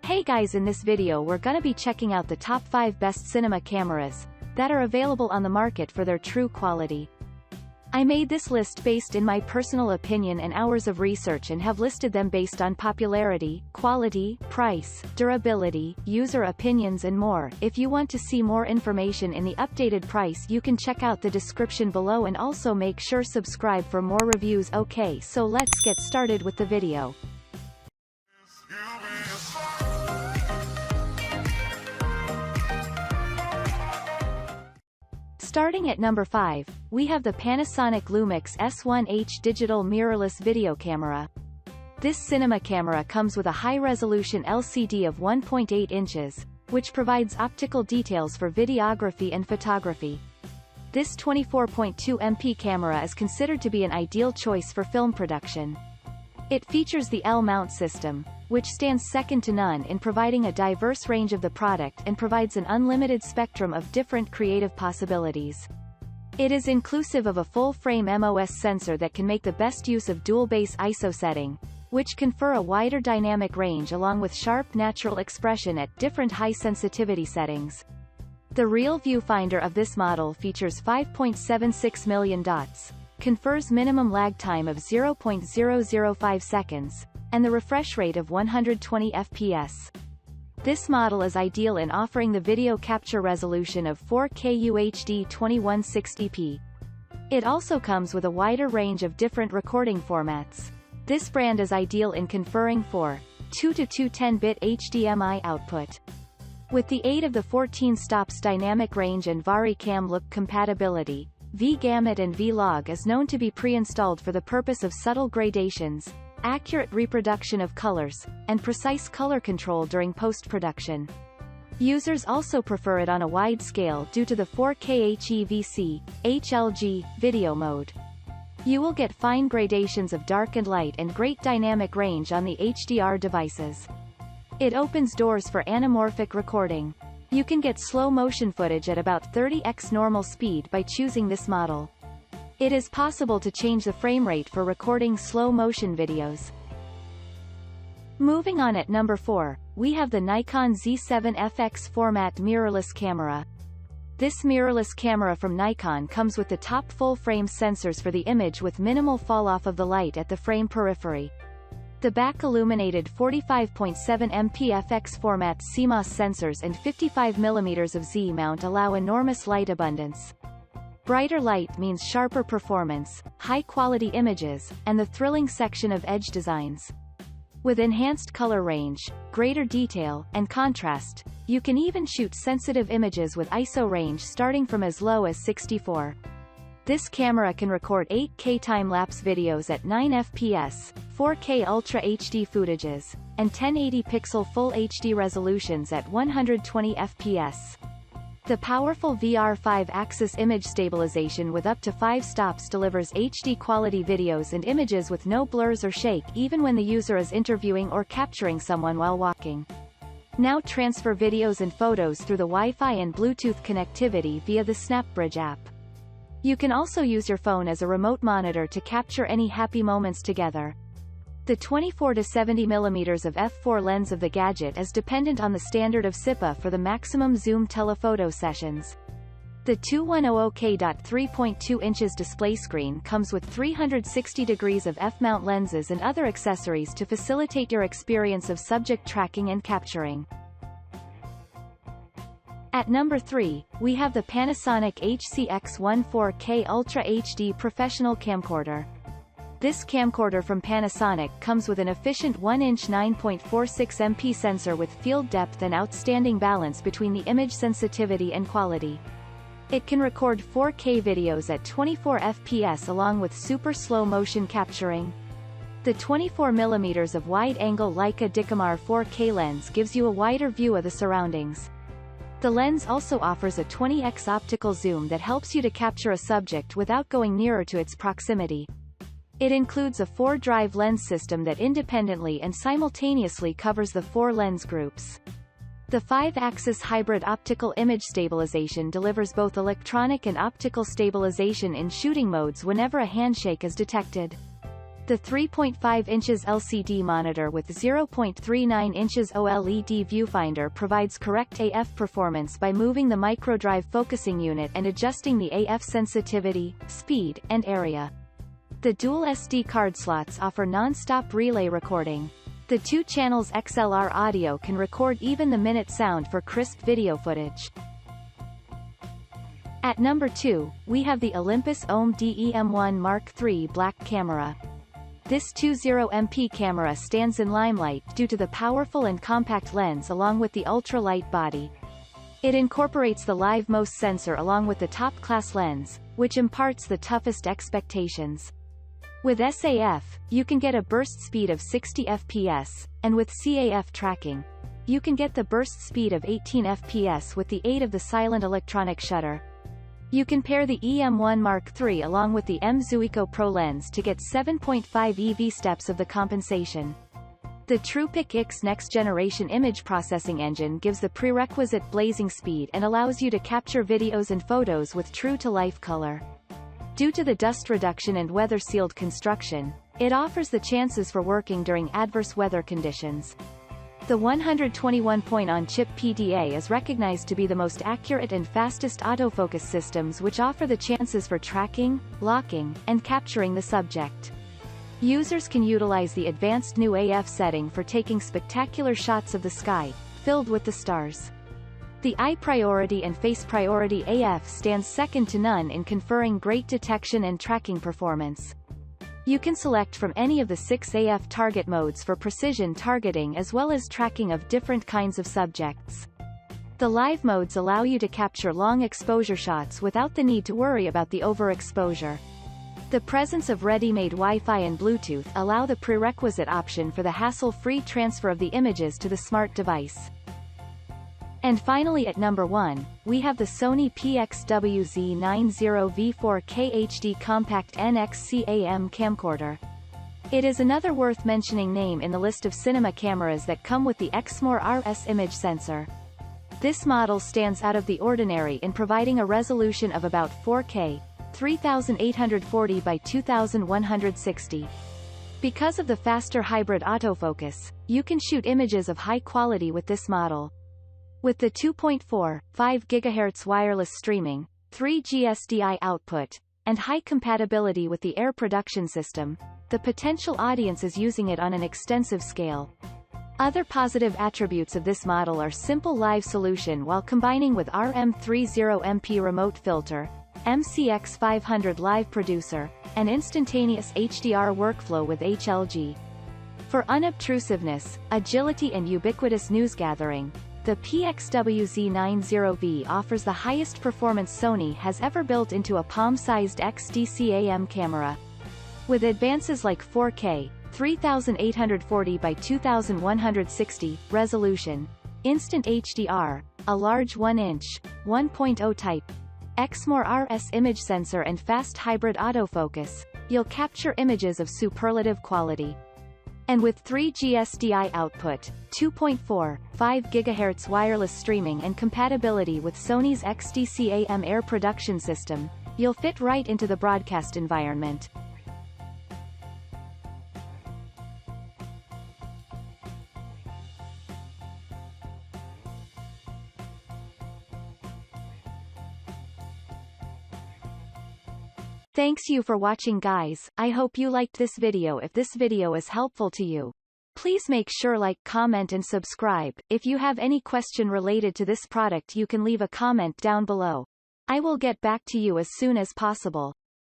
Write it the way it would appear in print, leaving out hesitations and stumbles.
Hey guys, in this video we're gonna be checking out the top 5 best cinema cameras that are available on the market for their true quality. I made this list based in my personal opinion and hours of research and have listed them based on popularity, quality, price, durability, user opinions and more. If you want to see more information in the updated price, you can check out the description below and also make sure subscribe for more reviews. Okay, so let's get started with the video. Starting at number 5, we have the Panasonic Lumix S1H digital mirrorless video camera. This cinema camera comes with a high-resolution LCD of 1.8 inches, which provides optical details for videography and photography. This 24.2 MP camera is considered to be an ideal choice for film production. It features the L-mount system, which stands second to none in providing a diverse range of the product and provides an unlimited spectrum of different creative possibilities. It is inclusive of a full-frame MOS sensor that can make the best use of dual-base ISO setting, which confer a wider dynamic range along with sharp natural expression at different high-sensitivity settings. The real viewfinder of this model features 5.76 million dots, confers minimum lag time of 0.005 seconds, and the refresh rate of 120 fps. This model is ideal in offering the video capture resolution of 4K UHD 2160p. It also comes with a wider range of different recording formats. This brand is ideal in conferring 4:2 to 210-bit HDMI output. With the aid of the 14 stops dynamic range and VariCam look compatibility, V-Gamut and V-Log is known to be pre-installed for the purpose of subtle gradations, accurate reproduction of colors, and precise color control during post-production. Users also prefer it on a wide scale due to the 4K HEVC, HLG, video mode. You will get fine gradations of dark and light and great dynamic range on the HDR devices. It opens doors for anamorphic recording. You can get slow motion footage at about 30x normal speed by choosing this model. It is possible to change the frame rate for recording slow motion videos. Moving on, at number 4, we have the Nikon Z7 FX format mirrorless camera. This mirrorless camera from Nikon comes with the top full-frame sensors for the image with minimal fall-off of the light at the frame periphery. The back-illuminated 45.7 MP FX format CMOS sensors and 55 mm of Z-mount allow enormous light abundance. Brighter light means sharper performance, high-quality images, and the thrilling section of edge designs. With enhanced color range, greater detail, and contrast, you can even shoot sensitive images with ISO range starting from as low as 64. This camera can record 8K time-lapse videos at 9 fps, 4K Ultra HD footages, and 1080-pixel Full HD resolutions at 120 fps. The powerful VR 5-axis image stabilization with up to 5 stops delivers HD quality videos and images with no blurs or shake even when the user is interviewing or capturing someone while walking. Now transfer videos and photos through the Wi-Fi and Bluetooth connectivity via the SnapBridge app. You can also use your phone as a remote monitor to capture any happy moments together. The 24 to 70 mm of f4 lens of the gadget is dependent on the standard of SIPA for the maximum zoom telephoto sessions. The 2100K.3.2 inches display screen comes with 360 degrees of f-mount lenses and other accessories to facilitate your experience of subject tracking and capturing. At number 3, we have the Panasonic HCX-1 4K Ultra HD Professional Camcorder. This camcorder from Panasonic comes with an efficient 1-inch 9.46 MP sensor with field depth and outstanding balance between the image sensitivity and quality. It can record 4K videos at 24 fps along with super slow motion capturing. The 24 mm of wide-angle Leica Dicamar 4K lens gives you a wider view of the surroundings. The lens also offers a 20x optical zoom that helps you to capture a subject without going nearer to its proximity. It includes a 4-drive lens system that independently and simultaneously covers the 4 lens groups. The 5-axis hybrid optical image stabilization delivers both electronic and optical stabilization in shooting modes whenever a handshake is detected. The 3.5 inches LCD monitor with 0.39 inches OLED viewfinder provides correct AF performance by moving the microdrive focusing unit and adjusting the AF sensitivity, speed, and area. The dual SD card slots offer non-stop relay recording. The 2 channels XLR audio can record even the minute sound for crisp video footage. At number 2, we have the Olympus OM-DEM1 Mark III black camera. This 20MP camera stands in limelight due to the powerful and compact lens along with the ultra-light body. It incorporates the Live MOS sensor along with the top-class lens, which imparts the toughest expectations. With SAF, you can get a burst speed of 60 fps, and with CAF tracking, you can get the burst speed of 18 fps with the aid of the silent electronic shutter. You can pair the EM1 Mark III along with the M Zuiko Pro lens to get 7.5 EV steps of the compensation. The TruePic X next-generation image processing engine gives the prerequisite blazing speed and allows you to capture videos and photos with true-to-life color. Due to the dust reduction and weather-sealed construction, it offers the chances for working during adverse weather conditions. The 121-point on-chip PDA is recognized to be the most accurate and fastest autofocus systems which offer the chances for tracking, locking, and capturing the subject. Users can utilize the advanced new AF setting for taking spectacular shots of the sky, filled with the stars. The eye priority and face priority AF stands second to none in conferring great detection and tracking performance. You can select from any of the 6 AF target modes for precision targeting as well as tracking of different kinds of subjects. The live modes allow you to capture long exposure shots without the need to worry about the overexposure. The presence of ready-made Wi-Fi and Bluetooth allow the prerequisite option for the hassle-free transfer of the images to the smart device. And finally at number 1, we have the Sony PXWZ90V4K HD Compact NXCAM camcorder. It is another worth mentioning name in the list of cinema cameras that come with the Exmor RS image sensor. This model stands out of the ordinary in providing a resolution of about 4K, 3840 by 2160. Because of the faster hybrid autofocus, you can shoot images of high quality with this model. With the 2.45 GHz wireless streaming, 3G SDI output, and high compatibility with the Air production system, the potential audience is using it on an extensive scale. Other positive attributes of this model are simple live solution while combining with RM30MP remote filter, MCX500 live producer, and instantaneous HDR workflow with HLG. For unobtrusiveness, agility and ubiquitous news gathering, the PXWZ90V offers the highest performance Sony has ever built into a palm-sized XDCAM camera. With advances like 4K, 3840 by 2160 resolution, instant HDR, a large 1-inch, 1.0 type, Exmor RS image sensor and fast hybrid autofocus, you'll capture images of superlative quality. And with 3G SDI output, 2.45 GHz wireless streaming and compatibility with Sony's XDCAM Air production system, you'll fit right into the broadcast environment. Thanks you for watching guys, I hope you liked this video. If this video is helpful to you, please make sure like, comment and subscribe. If you have any question related to this product you can leave a comment down below. I will get back to you as soon as possible.